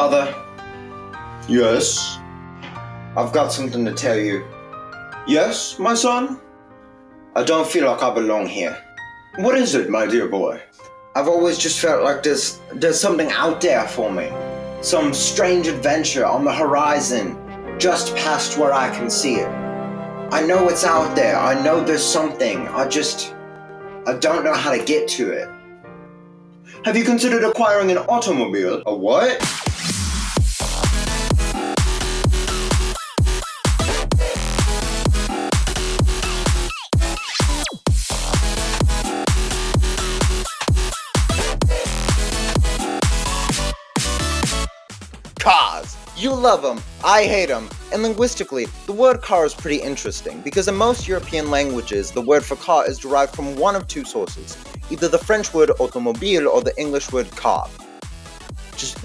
Father? Yes? I've got something to tell you. Yes, my son? I don't feel like I belong here. What is it, my dear boy? I've always just felt like there's something out there for me. Some strange adventure on the horizon, just past where I can see it. I know it's out there. I know there's something. I don't know how to get to it. Have you considered acquiring an automobile? A what? Cars! You love them, I hate them, and linguistically, the word car is pretty interesting because in most European languages, the word for car is derived from one of two sources, either the French word automobile or the English word car. Just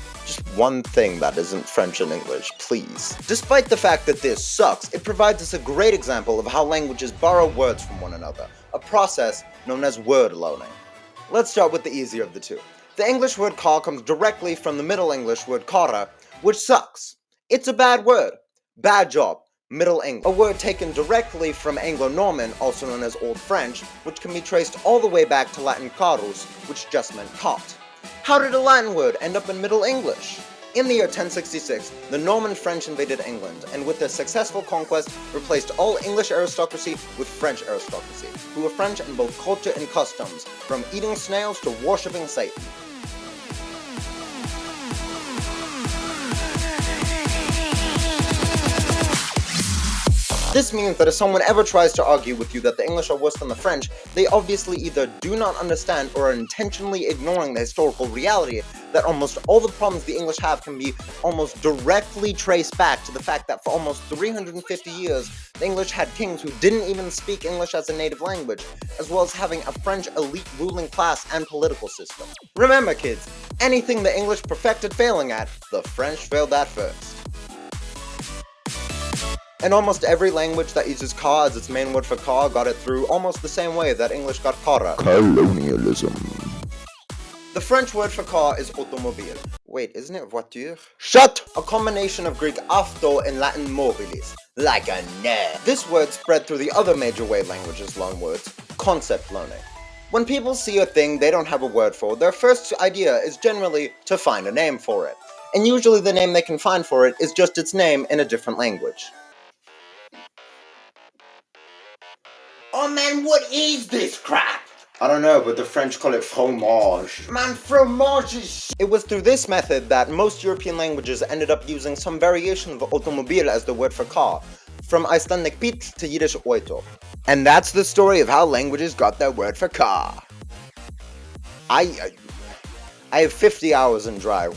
one thing that isn't French and English, please. Despite the fact that this sucks, it provides us a great example of how languages borrow words from one another, a process known as word loaning. Let's start with the easier of the two. The English word car comes directly from the Middle English word cara, which sucks. It's a bad word. Bad job. Middle English. A word taken directly from Anglo-Norman, also known as Old French, which can be traced all the way back to Latin carus, which just meant cart. How did a Latin word end up in Middle English? In the year 1066, the Norman French invaded England, and with their successful conquest, replaced all English aristocracy with French aristocracy, who were French in both culture and customs, from eating snails to worshipping Satan. This means that if someone ever tries to argue with you that the English are worse than the French, they obviously either do not understand or are intentionally ignoring the historical reality that almost all the problems the English have can be almost directly traced back to the fact that for almost 350 years, the English had kings who didn't even speak English as a native language, as well as having a French elite ruling class and political system. Remember kids, anything the English perfected failing at, the French failed at first. And almost every language that uses car as its main word for car got it through almost the same way that English got cara. Colonialism. The French word for car is automobile. Wait, isn't it voiture? Shut! A combination of Greek auto and Latin mobilis. Like a nerd. This word spread through the other major way languages loan words, concept learning. When people see a thing they don't have a word for, their first idea is generally to find a name for it. And usually the name they can find for it is just its name in a different language. Oh man, what is this crap? I don't know, but the French call it fromage. Man, fromage is It was through this method that most European languages ended up using some variation of automobile as the word for car, from Icelandic pit to Yiddish oito. And that's the story of how languages got their word for car. I have 50 hours in drive work.